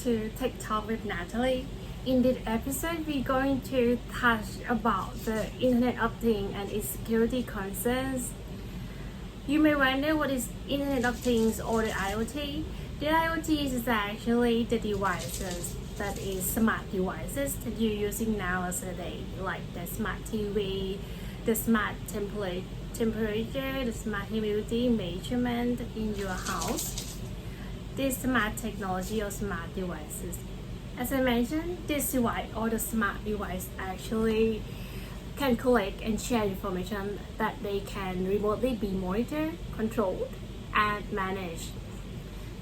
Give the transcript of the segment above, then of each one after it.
to Tech Talk with Natalie. In this episode, we're going to touch about the Internet of Things and its security concerns. You may wonder what is Internet of Things or the IoT. The IoT is actually the devices that is smart devices that you're using nowadays, like the smart TV, the smart temperature, the smart humidity measurement in your house. This smart technology or smart devices. As I mentioned, this device or the smart device actually can collect and share information that they can remotely be monitored, controlled, and managed.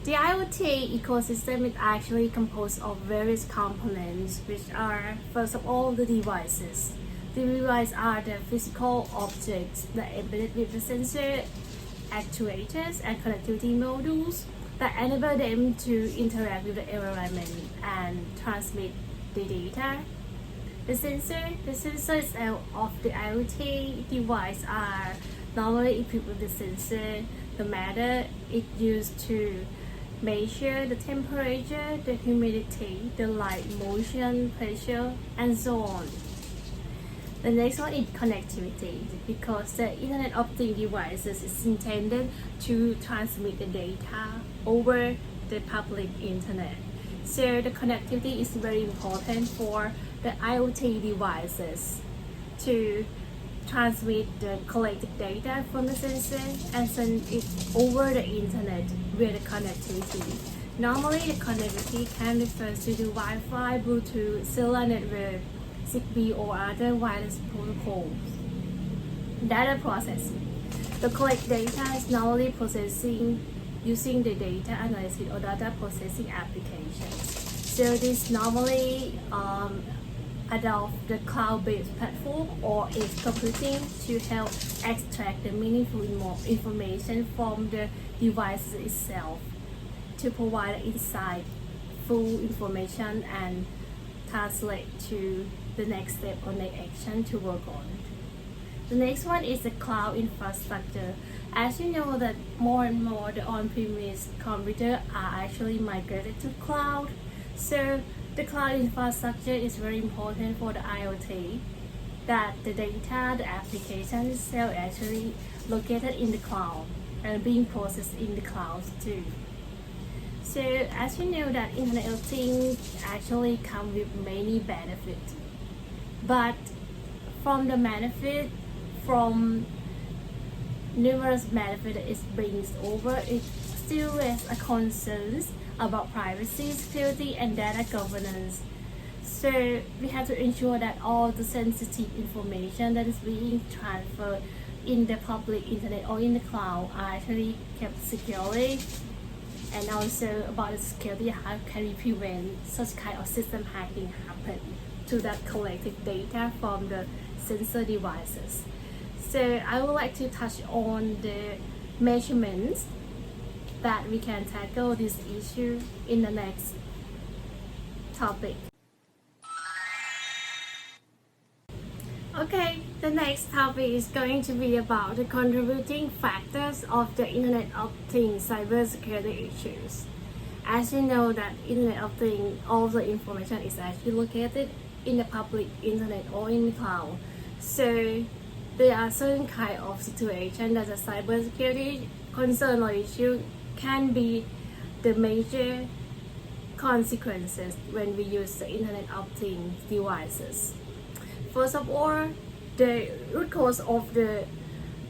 The IoT ecosystem is actually composed of various components, which are, first of all, the devices. The devices are the physical objects that embedded with the sensor, actuators, and connectivity modules that enable them to interact with the environment and transmit the data. The sensors of the IoT device are normally equipped with the sensor. The matter is used to measure the temperature, the humidity, the light motion, pressure, and so on. The next one is connectivity, because the Internet of Things devices is intended to transmit the data over the public internet. So the connectivity is very important for the IoT devices to transmit the collected data from the sensor and send it over the internet via the connectivity. Normally, the connectivity can refer to the Wi-Fi, Bluetooth, cellular network, Zigbee, or other wireless protocols. Data processing. The collect data is normally processing using the data analysis or data processing applications. So this normally adopt the cloud-based platform or edge computing to help extract the meaningful information from the device itself to provide insight, full information, and translate to the next step or next action to work on. The next one is the cloud infrastructure. As you know that more and more the on-premise computers are actually migrated to cloud. So the cloud infrastructure is very important for the IoT, that the data, the application itself actually located in the cloud and being processed in the cloud too. So as you know that Internet of Things actually come with many benefits, but from the benefit, from numerous benefits it brings over, it still has a concerns about privacy, security, and data governance. So we have to ensure that all the sensitive information that is being transferred in the public internet or in the cloud are actually kept securely. And also about the security, how can we prevent such kind of system hacking happen to that collected data from the sensor devices. So I would like to touch on the measurements that we can tackle this issue in the next topic. Okay, the next topic is going to be about the contributing factors of the Internet of Things cybersecurity issues. As you know that Internet of Things, all the information is actually located in the public internet or in the cloud. So there are certain kind of situations that the cybersecurity concern or issue can be the major consequences when we use the Internet of Things devices. First of all, the root cause of the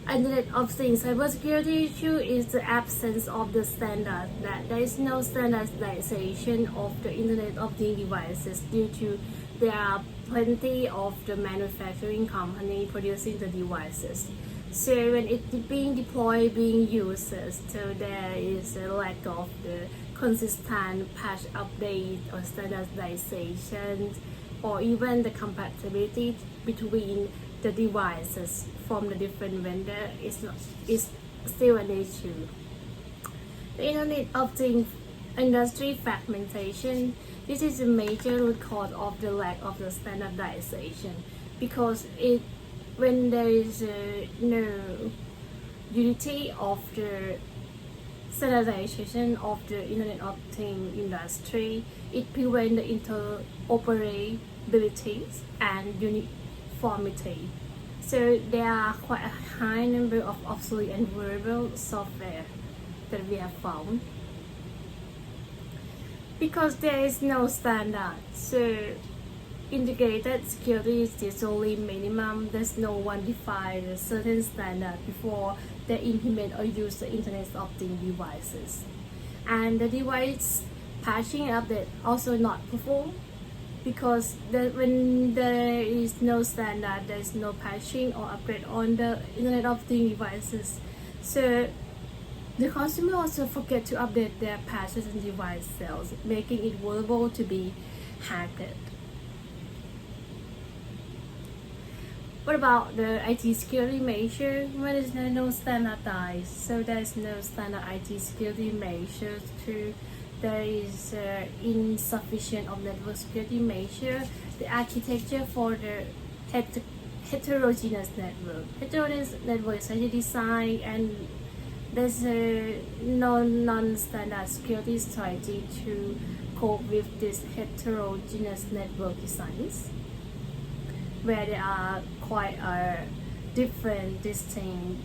Internet of Things cybersecurity issue is the absence of the standard, that there is no standardization of the Internet of Things devices due to there are plenty of the manufacturing company producing the devices. So when it's being deployed, being used, so there is a lack of the consistent patch update or standardization, or even the compatibility between the devices from the different vendor is still an issue. The Internet of Things industry fragmentation. This is a major root cause of the lack of the standardization, because when there is no unity of the standardization of the Internet of Things industry. It prevents the interoperability and uniformity. So there are quite a high number of obsolete and vulnerable software that we have found. Because there is no standard, so integrated security is usually minimum. There's no one defined a certain standard before they implement or use the Internet of Things devices. And the device patching update also not performed because when there is no standard, there is no patching or upgrade on the Internet of Things devices. So the consumer also forget to update their patches and device cells, making it vulnerable to be hacked. What about the IT security measure? When is there no standardized? So there is no standard IT security measures. There is insufficient of network security measure. The architecture for the heterogeneous network. Heterogeneous network is actually designed and there's no non-standard security strategy to cope with this heterogeneous network designs, where there are quite different distinct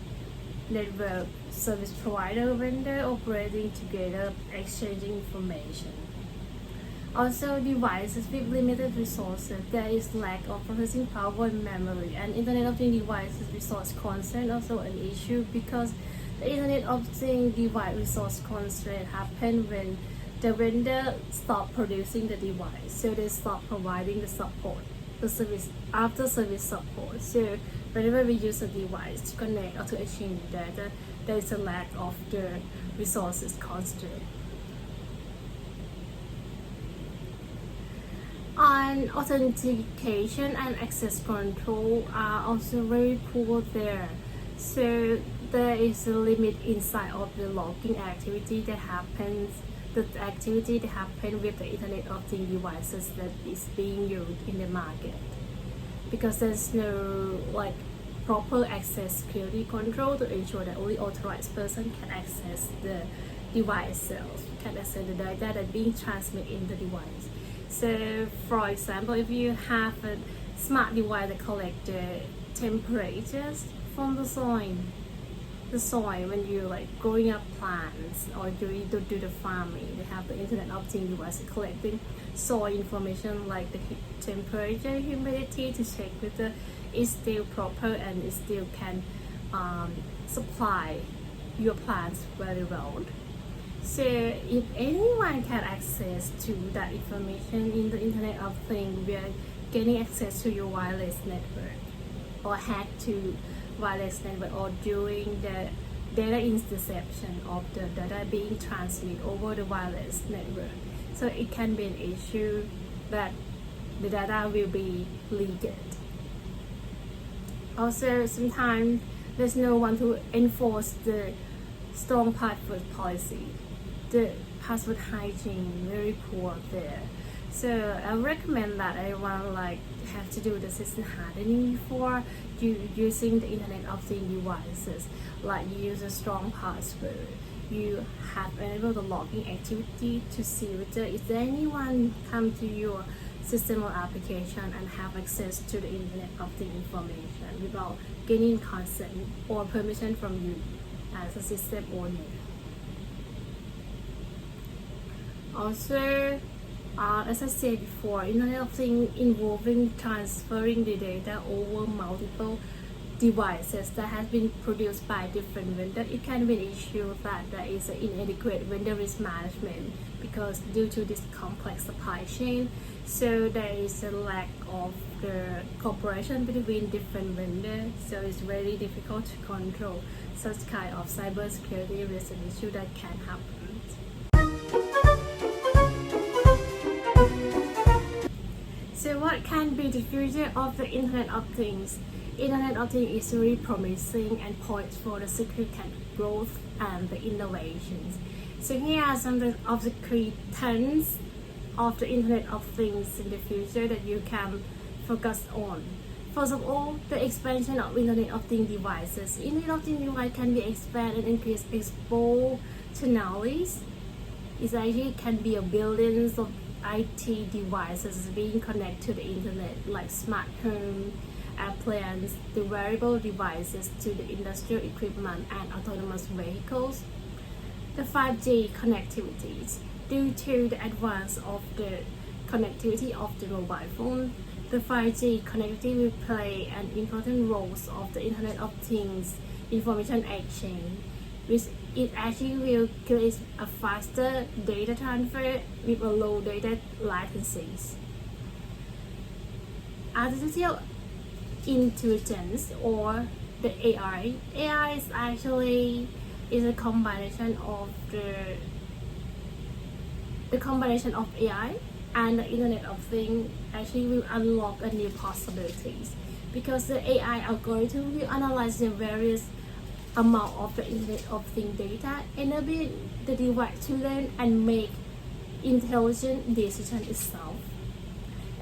network service provider vendor operating together, exchanging information. Also, devices with limited resources, there is lack of processing power and memory, and Internet of Things devices resource constraint also an issue because the Internet of Things device resource constraint happen when the vendor stop producing the device, so they stop providing the support, the service after service support. So whenever we use a device to connect or to exchange data, there is a lack of the resources constraint. And authentication and access control are also very poor there. So there is a limit inside of the logging activity that happens, the activity that happens with the Internet of Things devices that is being used in the market, because there's no proper access security control to ensure that only authorized person can access the device cells, can access the data that being transmitted in the device. So for example, if you have a smart device that collects the temperatures from the soil when you growing up plants or do the farming, they have the Internet of Things device collecting soil information like the temperature, humidity to check whether it's still proper and it still can supply your plants very well. So if anyone can access to that information in the Internet of Things, we are getting access to your wireless network or hack to wireless network or doing the data interception of the data being transmitted over the wireless network. So it can be an issue that the data will be leaked. Also, sometimes there's no one to enforce the strong password policy. The password hygiene very poor there. So I recommend that everyone have to do the system hardening before using the Internet of Things devices. You use a strong password. You have enabled the logging activity to see whether is there anyone come to your system or application and have access to the Internet of Things information without getting consent or permission from you as a system owner. Also, as I said before, Internet of Things involving transferring the data over multiple devices that has been produced by different vendors. It can be an issue that there is an inadequate vendor risk management because due to this complex supply chain, so there is a lack of the cooperation between different vendors. So it's very difficult to control such kind of cybersecurity risk and issue that can happen. So what can be the future of the Internet of Things? Internet of Things is really promising and poised for the significant growth and the innovations. So here are some of the key trends of the Internet of Things in the future that you can focus on. First of all, the expansion of Internet of Things devices. Internet of Things device can be expanded and increase exposed technologies. It actually can be a billions of IT devices being connected to the internet, like smart home, appliances, the wearable devices to the industrial equipment and autonomous vehicles. The 5G connectivities. Due to the advance of the connectivity of the mobile phone, the 5G connectivity will play an important role of the Internet of Things information exchange, which it actually will create a faster data transfer with a low data latencies. Artificial intelligence or the AI. AI is actually a combination of the combination of AI and the Internet of Things actually will unlock a new possibilities, because the AI algorithm will analyze the various amount of the Internet of Things data, enabling the device to learn and make intelligent decisions itself.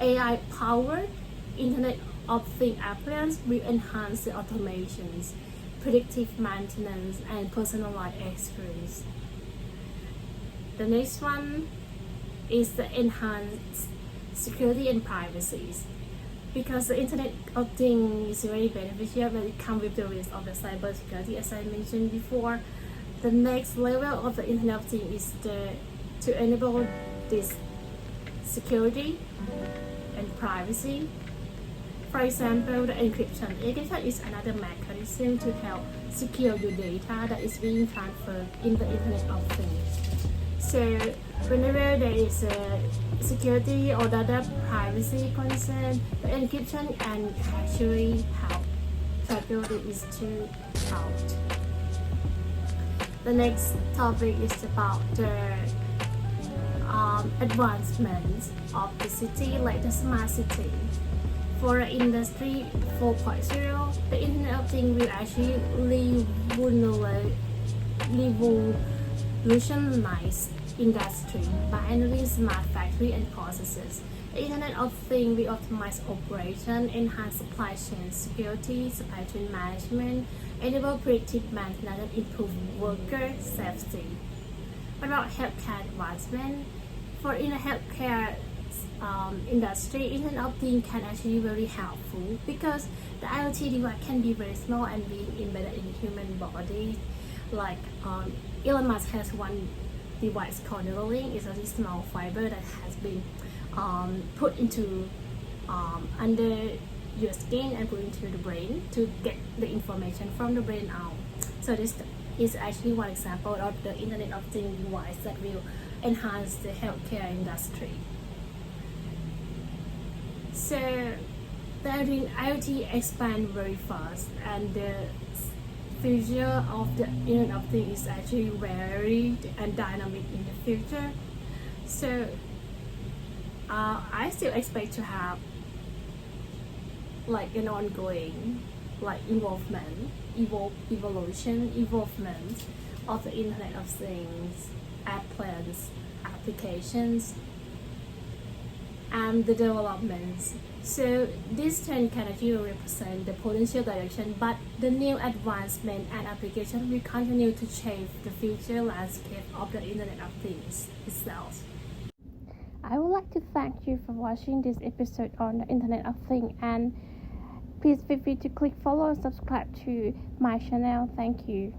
AI powered Internet of Things appliances will enhance the automations, predictive maintenance, and personalized experience. The next one is the enhanced security and privacy. Because the Internet of Things is very beneficial, but it comes with the risk of the cybersecurity, as I mentioned before. The next level of the Internet of Things is to enable this security and privacy. For example, the encryption. Encryption is another mechanism to help secure your data that is being transferred in the Internet of Things. So whenever there is a security or data privacy concern, the encryption can actually help. Security is to help. The next topic is about the advancements of the city, like the smart city. For Industry 4.0, the Internet of Things will actually revolutionize industry by enabling smart factory and processes. The Internet of Things will optimize operation, enhance supply chain security, supply chain management, enable predictive maintenance, and improve worker safety. What about healthcare advancement? For in the healthcare industry, Internet of Things can actually be very helpful, because the IoT device can be very small and being embedded in human body. Like Elon Musk has one device called Neuralink. It's a really small fiber that has been put into under your skin and put into the brain to get the information from the brain out. So this is actually one example of the Internet of Things device that will enhance the healthcare industry. So the IoT expand very fast, and the future of the Internet of Things is actually varied and dynamic in the future. So I still expect to have like an ongoing like evolution of the Internet of Things, applications, and the developments. So this trend can actually represent the potential direction, but the new advancement and application will continue to shape the future landscape of the Internet of Things itself. I would like to thank you for watching this episode on the Internet of Things, and please feel free to click follow and subscribe to my channel. Thank you.